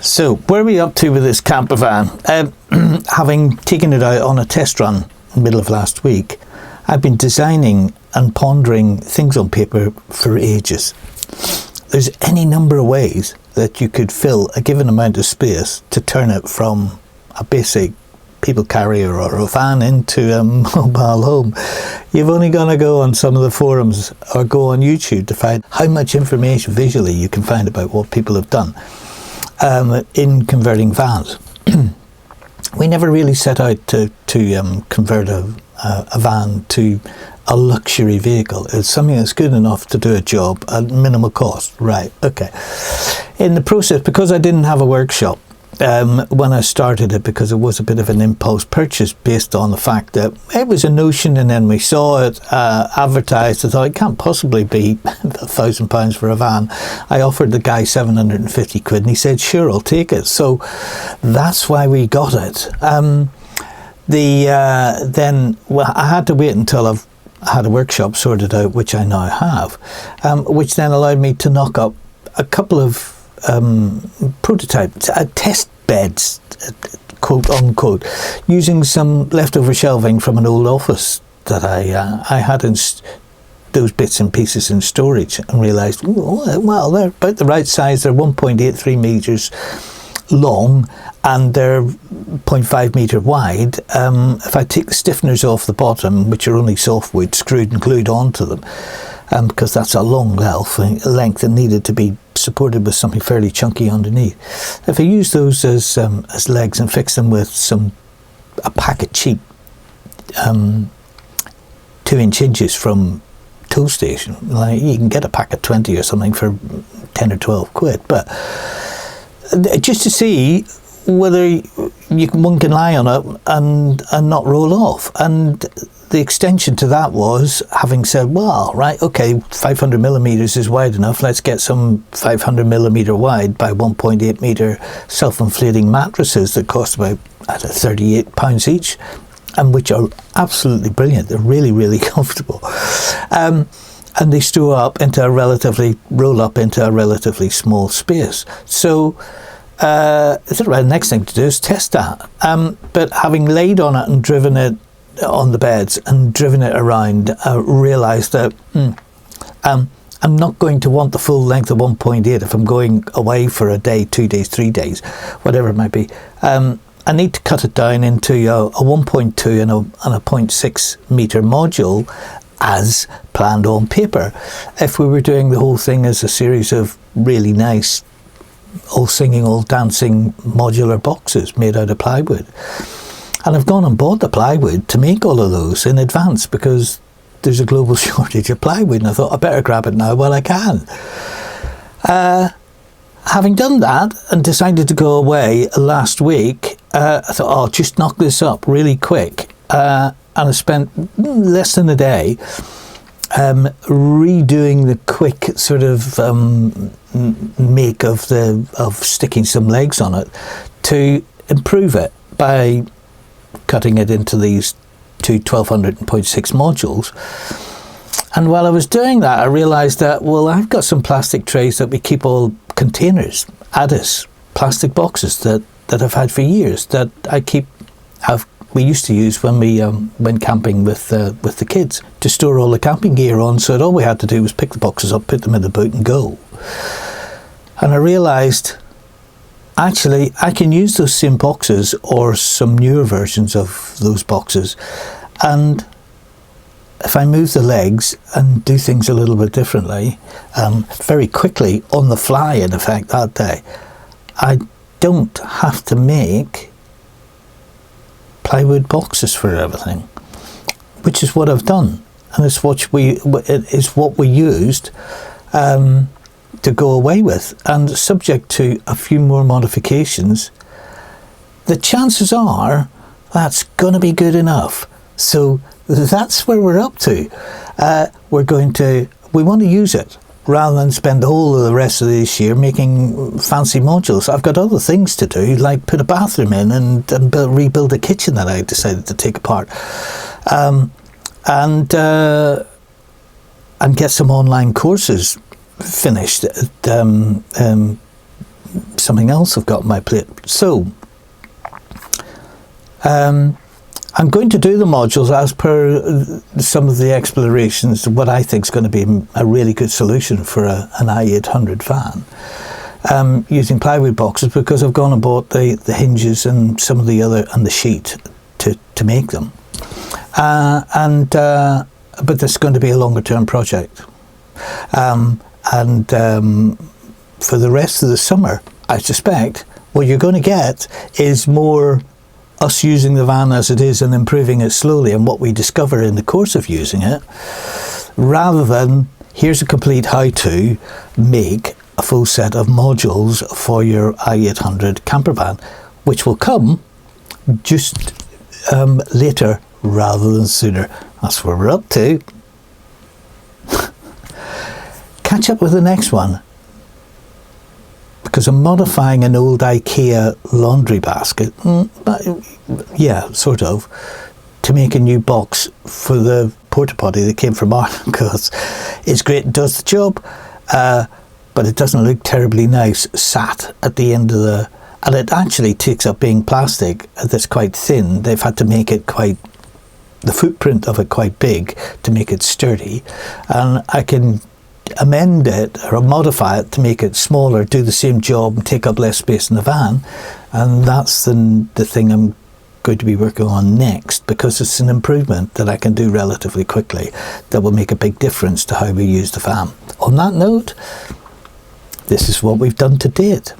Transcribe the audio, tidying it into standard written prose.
So, where are we up to with this camper van? Having taken it out on a test run in the middle of last week, I've been designing and pondering things on paper for ages. There's any number of ways that you could fill a given amount of space to turn it from a basic people carrier or a van into a mobile home. You've only got to go on some of the forums or go on YouTube to find how much information visually you can find about what people have done in converting vans. We never really set out to convert a van to a luxury vehicle. It's something that's good enough to do a job at minimal cost. Right, okay. In the process, because I didn't have a workshop when I started it, because it was a bit of an impulse purchase based on the fact that it was a notion, and then we saw it advertised. I thought, it can't possibly be £1,000 for a van. I offered the guy 750 quid and he said, sure, I'll take it. So that's why we got it. Then I had to wait until I've had a workshop sorted out, which I now have, which then allowed me to knock up a couple of prototypes, test beds, quote unquote, using some leftover shelving from an old office that I had in those bits and pieces in storage, and realised, well, they're about the right size. They're 1.83 metres long and they're 0.5 metre wide. If I take the stiffeners off the bottom, which are only softwood, screwed and glued onto them, because that's a long length and needed to be supported with something fairly chunky underneath. If I use those as legs and fix them with a pack of cheap 2-inch hinges from tool station, like you can get a pack of 20 or something for 10 or 12 quid, but just to see whether one can lie on it and not roll off. And the extension to that was having said, well, right, okay, 500 millimeters is wide enough. Let's get some 500 millimeter wide by 1.8 meter self-inflating mattresses that cost about £38 each, and which are absolutely brilliant. They're really, really comfortable. And they roll up into a relatively small space. So the next thing to do is test that. But having laid on it and driven it on the beds and driven it around, realised that I'm not going to want the full length of 1.8 if I'm going away for a day, 2 days, 3 days, whatever it might be. I need to cut it down into a 1.2 and a 0.6 metre module as planned on paper. If we were doing the whole thing as a series of really nice, all singing, all dancing modular boxes made out of plywood. And I've gone and bought the plywood to make all of those in advance, because there's a global shortage of plywood, and I thought I better grab it now while I can. Having done that and decided to go away last week, I thought, I'll just knock this up really quick. And I spent less than a day redoing the quick sort of make of sticking some legs on it to improve it by cutting it into these two 1200 and 0.6 modules. And while I was doing that, I realised that, well, I've got some plastic trays that we keep all containers, Addis, plastic boxes that I've had for years, that we used to use when we went camping with the kids to store all the camping gear on, so that all we had to do was pick the boxes up, put them in the boot and go. And I realised, actually, I can use those same boxes or some newer versions of those boxes, and if I move the legs and do things a little bit differently, very quickly, on the fly in effect that day, I don't have to make plywood boxes for everything, which is what I've done, and it's what we used to go away with, and subject to a few more modifications, the chances are that's going to be good enough. So that's where we're up to. We want to use it rather than spend the whole of the rest of this year making fancy modules. I've got other things to do, like put a bathroom in and rebuild a kitchen that I decided to take apart. I and get some online courses finished. Something else I've got on my plate. So I'm going to do the modules as per some of the explorations, what I think is going to be a really good solution for an i800 van, using plywood boxes, because I've gone and bought the hinges and some of the other, and the sheet to make them. But this is going to be a longer term project. For the rest of the summer, I suspect what you're going to get is more us using the van as it is and improving it slowly, and what we discover in the course of using it, rather than here's a complete how-to make a full set of modules for your i800 camper van, which will come just later rather than sooner. That's where we're up to. Catch up with the next one, because I'm modifying an old IKEA laundry basket, yeah, sort of, to make a new box for the porta potty that came from Ireland, because it's great, it does the job, but it doesn't look terribly nice sat at the end of the, and it actually takes up being plastic that's quite thin. They've had to make it quite, the footprint of it quite big to make it sturdy, and I can amend it or modify it to make it smaller, do the same job and take up less space in the van. And that's the thing I'm going to be working on next, because it's an improvement that I can do relatively quickly that will make a big difference to how we use the van. On that note, this is what we've done to date.